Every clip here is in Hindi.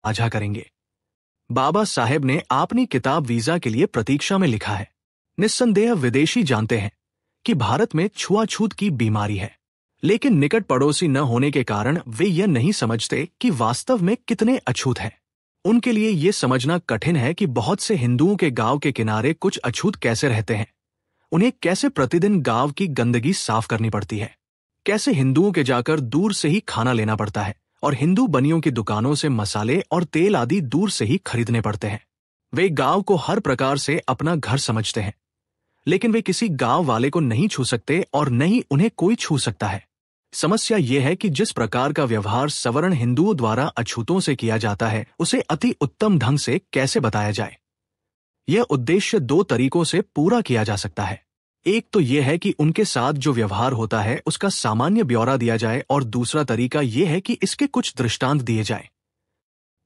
साझा करेंगे। बाबा साहेब ने अपनी किताब वीजा के लिए प्रतीक्षा में लिखा है, निस्संदेह विदेशी जानते हैं कि भारत में छुआछूत की बीमारी है, लेकिन निकट पड़ोसी न होने के कारण वे यह नहीं समझते कि वास्तव में कितने अछूत हैं। उनके लिए यह समझना कठिन है कि बहुत से हिंदुओं के गांव के किनारे कुछ अछूत कैसे रहते हैं, उन्हें कैसे प्रतिदिन गांव की गंदगी साफ करनी पड़ती है, कैसे हिंदुओं के जाकर दूर से ही खाना लेना पड़ता है और हिंदू बनियों की दुकानों से मसाले और तेल आदि दूर से ही खरीदने पड़ते हैं। वे गांव को हर प्रकार से अपना घर समझते हैं, लेकिन वे किसी गांव वाले को नहीं छू सकते और न ही उन्हें कोई छू सकता है। समस्या यह है कि जिस प्रकार का व्यवहार सवर्ण हिंदुओं द्वारा अछूतों से किया जाता है, उसे अति उत्तम ढंग से कैसे बताया जाए। यह उद्देश्य दो तरीकों से पूरा किया जा सकता है। एक तो यह है कि उनके साथ जो व्यवहार होता है उसका सामान्य ब्यौरा दिया जाए, और दूसरा तरीका यह है कि इसके कुछ दृष्टांत दिए जाएं।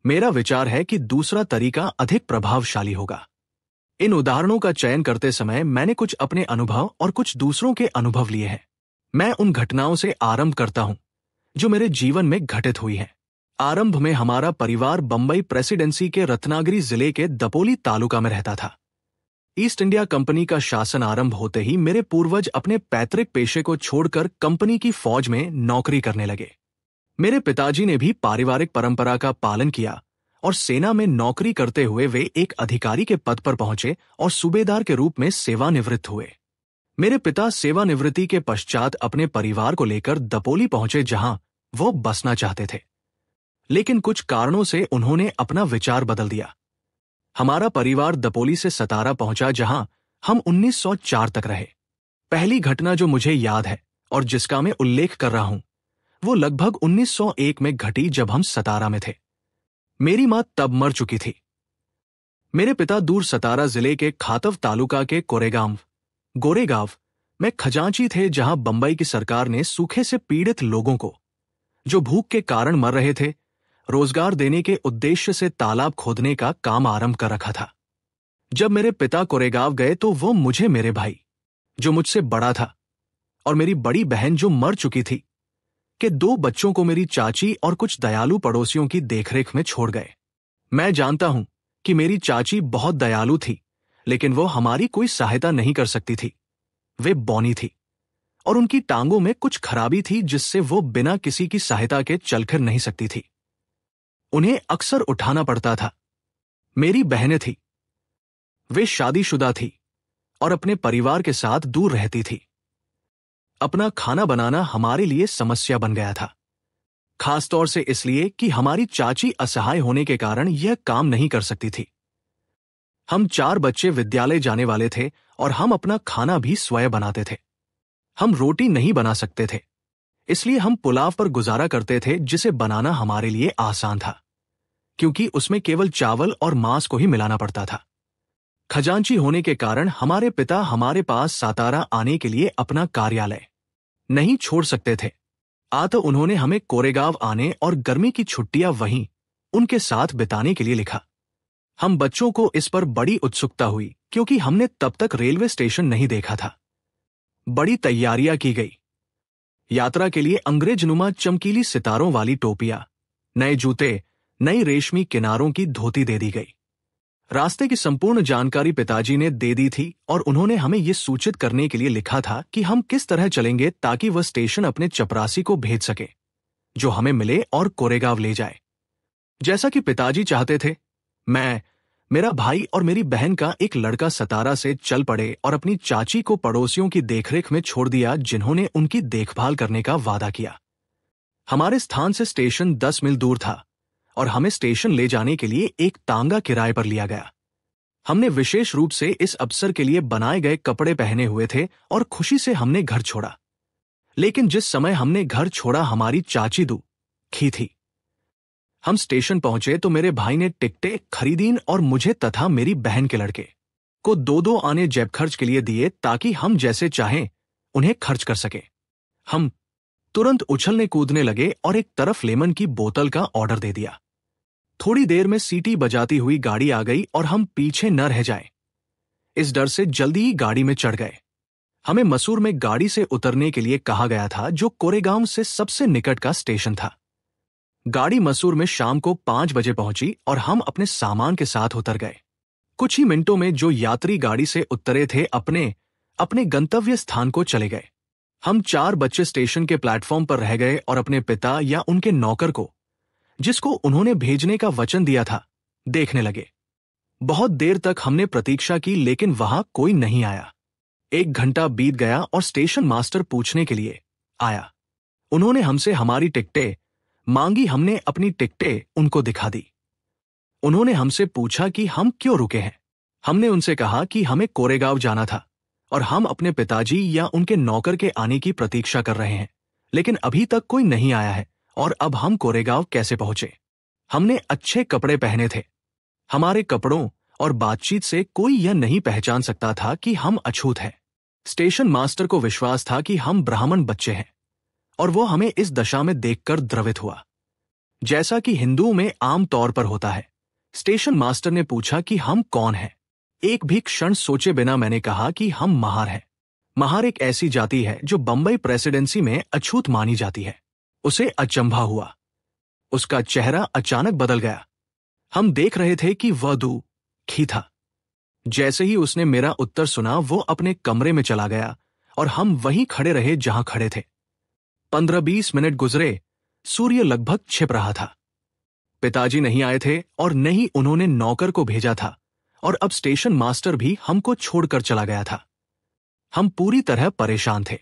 मेरा विचार है कि दूसरा तरीका अधिक प्रभावशाली होगा। इन उदाहरणों का चयन करते समय मैंने कुछ अपने अनुभव और कुछ दूसरों के अनुभव लिए हैं। मैं उन घटनाओं से आरंभ करता हूं जो मेरे जीवन में घटित हुई हैं। आरंभ में हमारा परिवार बंबई प्रेसिडेंसी के रत्नागिरी जिले के दपोली तालुका में रहता था। ईस्ट इंडिया कंपनी का शासन आरंभ होते ही मेरे पूर्वज अपने पैतृक पेशे को छोड़कर कंपनी की फौज में नौकरी करने लगे। मेरे पिताजी ने भी पारिवारिक परंपरा का पालन किया और सेना में नौकरी करते हुए वे एक अधिकारी के पद पर पहुंचे और सूबेदार के रूप में सेवानिवृत्त हुए। मेरे पिता सेवानिवृत्ति के पश्चात अपने परिवार को लेकर दपोली पहुंचे, जहां वो बसना चाहते थे, लेकिन कुछ कारणों से उन्होंने अपना विचार बदल दिया। हमारा परिवार दपोली से सतारा पहुंचा, जहां हम 1904 तक रहे। पहली घटना जो मुझे याद है और जिसका मैं उल्लेख कर रहा हूं, वो लगभग 1901 में घटी, जब हम सतारा में थे। मेरी मां तब मर चुकी थी। मेरे पिता दूर सतारा जिले के खातव तालुका के गोरेगांव में खजांची थे, जहां बंबई की सरकार ने सूखे से पीड़ित लोगों को, जो भूख के कारण मर रहे थे, रोजगार देने के उद्देश्य से तालाब खोदने का काम आरंभ कर रखा था। जब मेरे पिता कोरेगांव गए तो वो मुझे, मेरे भाई जो मुझसे बड़ा था और मेरी बड़ी बहन जो मर चुकी थी, के 2 बच्चों को मेरी चाची और कुछ दयालु पड़ोसियों की देखरेख में छोड़ गए। मैं जानता हूं कि मेरी चाची बहुत दयालु थी, लेकिन वो हमारी कोई सहायता नहीं कर सकती थी। वे बौनी थी और उनकी टांगों में कुछ खराबी थी, जिससे वो बिना किसी की सहायता के चल फिर नहीं सकती थी। उन्हें अक्सर उठाना पड़ता था। मेरी बहनें थी, वे शादीशुदा थी और अपने परिवार के साथ दूर रहती थी। अपना खाना बनाना हमारे लिए समस्या बन गया था, खासतौर से इसलिए कि हमारी चाची असहाय होने के कारण यह काम नहीं कर सकती थी। हम 4 बच्चे विद्यालय जाने वाले थे और हम अपना खाना भी स्वयं बनाते थे। हम रोटी नहीं बना सकते थे, इसलिए हम पुलाव पर गुजारा करते थे, जिसे बनाना हमारे लिए आसान था, क्योंकि उसमें केवल चावल और मांस को ही मिलाना पड़ता था। खजांची होने के कारण हमारे पिता हमारे पास सातारा आने के लिए अपना कार्यालय नहीं छोड़ सकते थे। तो उन्होंने हमें कोरेगांव आने और गर्मी की छुट्टियां वहीं उनके साथ बिताने के लिए लिखा। हम बच्चों को इस पर बड़ी उत्सुकता हुई, क्योंकि हमने तब तक रेलवे स्टेशन नहीं देखा था। बड़ी तैयारियां की गई। यात्रा के लिए अंग्रेजनुमा चमकीली सितारों वाली टोपियां, नए जूते, नई रेशमी किनारों की धोती दे दी गई। रास्ते की संपूर्ण जानकारी पिताजी ने दे दी थी और उन्होंने हमें यह सूचित करने के लिए लिखा था कि हम किस तरह चलेंगे ताकि वह स्टेशन अपने चपरासी को भेज सके, जो हमें मिले और कोरेगांव ले जाए। जैसा कि पिताजी चाहते थे, मैं, मेरा भाई और मेरी बहन का एक लड़का सतारा से चल पड़े और अपनी चाची को पड़ोसियों की देखरेख में छोड़ दिया, जिन्होंने उनकी देखभाल करने का वादा किया। हमारे स्थान से स्टेशन 10 मील दूर था और हमें स्टेशन ले जाने के लिए एक तांगा किराए पर लिया गया। हमने विशेष रूप से इस अवसर के लिए बनाए गए कपड़े पहने हुए थे और खुशी से हमने घर छोड़ा। लेकिन जिस समय हमने घर छोड़ा, हमारी चाची दुखी थी। हम स्टेशन पहुंचे तो मेरे भाई ने टिकटें खरीदीं और मुझे तथा मेरी बहन के लड़के को 2-2 आने जेब खर्च के लिए दिए, ताकि हम जैसे चाहें उन्हें खर्च कर सके। हम तुरंत उछलने कूदने लगे और एक तरफ लेमन की बोतल का ऑर्डर दे दिया। थोड़ी देर में सीटी बजाती हुई गाड़ी आ गई और हम पीछे न रह जाएं, इस डर से जल्दी ही गाड़ी में चढ़ गए। हमें मसूर में गाड़ी से उतरने के लिए कहा गया था, जो कोरेगांव से सबसे निकट का स्टेशन था। गाड़ी मसूर में शाम को 5 बजे पहुंची और हम अपने सामान के साथ उतर गए। कुछ ही मिनटों में जो यात्री गाड़ी से उतरे थे अपने अपने गंतव्य स्थान को चले गए। हम 4 बच्चे स्टेशन के प्लेटफॉर्म पर रह गए और अपने पिता या उनके नौकर को, जिसको उन्होंने भेजने का वचन दिया था, देखने लगे। बहुत देर तक हमने प्रतीक्षा की लेकिन वहां कोई नहीं आया। 1 घंटा बीत गया और स्टेशन मास्टर पूछने के लिए आया। उन्होंने हमसे हमारी टिकटें मांगी। हमने अपनी टिकटें उनको दिखा दी। उन्होंने हमसे पूछा कि हम क्यों रुके हैं। हमने उनसे कहा कि हमें कोरेगांव जाना था और हम अपने पिताजी या उनके नौकर के आने की प्रतीक्षा कर रहे हैं, लेकिन अभी तक कोई नहीं आया है और अब हम कोरेगांव कैसे पहुंचे। हमने अच्छे कपड़े पहने थे। हमारे कपड़ों और बातचीत से कोई यह नहीं पहचान सकता था कि हम अछूत हैं। स्टेशन मास्टर को विश्वास था कि हम ब्राह्मण बच्चे हैं और वो हमें इस दशा में देखकर द्रवित हुआ। जैसा कि हिंदुओं में आम तौर पर होता है, स्टेशन मास्टर ने पूछा कि हम कौन हैं। एक भी क्षण सोचे बिना मैंने कहा कि हम महार हैं। महार एक ऐसी जाति है जो बंबई प्रेसिडेंसी में अछूत मानी जाती है। उसे अचंभा हुआ। उसका चेहरा अचानक बदल गया। हम देख रहे थे कि वह दुखी था। जैसे ही उसने मेरा उत्तर सुना वो अपने कमरे में चला गया और हम वहीं खड़े रहे जहां खड़े थे। 15-20 मिनट गुजरे। सूर्य लगभग छिप रहा था। पिताजी नहीं आए थे और न ही उन्होंने नौकर को भेजा था और अब स्टेशन मास्टर भी हमको छोड़कर चला गया था। हम पूरी तरह परेशान थे।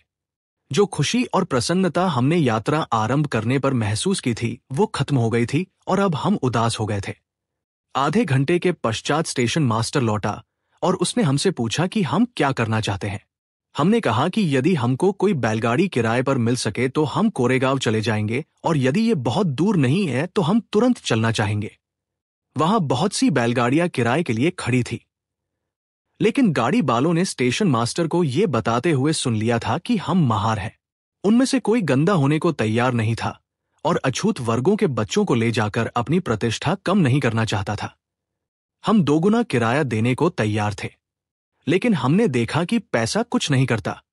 जो खुशी और प्रसन्नता हमने यात्रा आरंभ करने पर महसूस की थी वो खत्म हो गई थी और अब हम उदास हो गए थे। आधे घंटे के पश्चात स्टेशन मास्टर लौटा और उसने हमसे पूछा कि हम क्या करना चाहते हैं। हमने कहा कि यदि हमको कोई बैलगाड़ी किराए पर मिल सके तो हम कोरेगांव चले जाएंगे और यदि ये बहुत दूर नहीं है तो हम तुरंत चलना चाहेंगे। वहां बहुत सी बैलगाड़ियां किराए के लिए खड़ी थी, लेकिन गाड़ी वालों ने स्टेशन मास्टर को ये बताते हुए सुन लिया था कि हम महार हैं। उनमें से कोई गंदा होने को तैयार नहीं था और अछूत वर्गों के बच्चों को ले जाकर अपनी प्रतिष्ठा कम नहीं करना चाहता था। हम 2 गुना किराया देने को तैयार थे, लेकिन हमने देखा कि पैसा कुछ नहीं करता।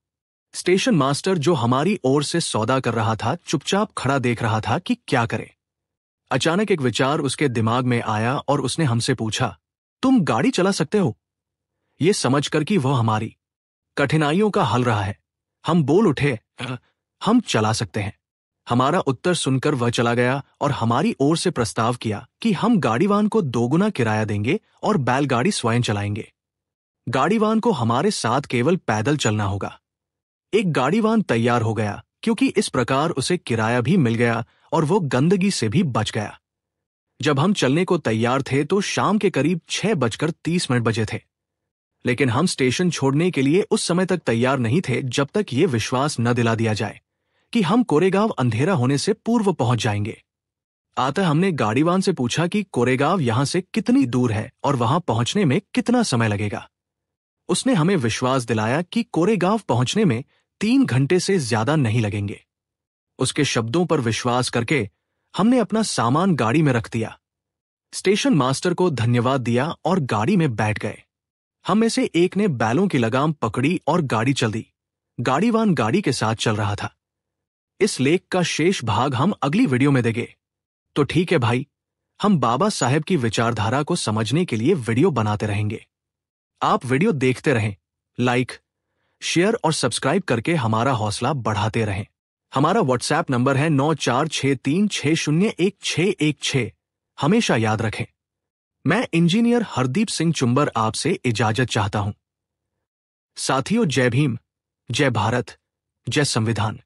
स्टेशन मास्टर जो हमारी ओर से सौदा कर रहा था चुपचाप खड़ा देख रहा था कि क्या करे। अचानक एक विचार उसके दिमाग में आया और उसने हमसे पूछा, तुम गाड़ी चला सकते हो? ये समझकर कि वह हमारी कठिनाइयों का हल रहा है, हम बोल उठे, हम चला सकते हैं। हमारा उत्तर सुनकर वह चला गया और हमारी ओर से प्रस्ताव किया कि हम गाड़ीवान को 2 गुना किराया देंगे और बैलगाड़ी स्वयं चलाएंगे। गाड़ीवान को हमारे साथ केवल पैदल चलना होगा। एक गाड़ीवान तैयार हो गया क्योंकि इस प्रकार उसे किराया भी मिल गया और वो गंदगी से भी बच गया। जब हम चलने को तैयार थे तो शाम के करीब 6:30 बजे थे, लेकिन हम स्टेशन छोड़ने के लिए उस समय तक तैयार नहीं थे जब तक ये विश्वास न दिला दिया जाए कि हम कोरेगांव अंधेरा होने से पूर्व पहुंच जाएंगे। अतः हमने गाड़ीवान से पूछा कि कोरेगांव यहां से कितनी दूर है और वहां पहुंचने में कितना समय लगेगा। उसने हमें विश्वास दिलाया कि कोरेगांव पहुंचने में 3 घंटे से ज्यादा नहीं लगेंगे। उसके शब्दों पर विश्वास करके हमने अपना सामान गाड़ी में रख दिया। स्टेशन मास्टर को धन्यवाद दिया और गाड़ी में बैठ गए। हम में से एक ने बैलों की लगाम पकड़ी और गाड़ी चल दी। गाड़ीवान गाड़ी के साथ चल रहा था। इस लेख का शेष भाग हम अगली वीडियो में देंगे। तो ठीक है भाई, हम बाबा साहेब की विचारधारा को समझने के लिए वीडियो बनाते रहेंगे। आप वीडियो देखते रहें, लाइक, शेयर और सब्सक्राइब करके हमारा हौसला बढ़ाते रहें। हमारा व्हाट्सएप नंबर है 9463601616। हमेशा याद रखें। मैं इंजीनियर हरदीप सिंह चुंबर आपसे इजाजत चाहता हूं। साथियों, जय भीम, जय भारत, जय संविधान।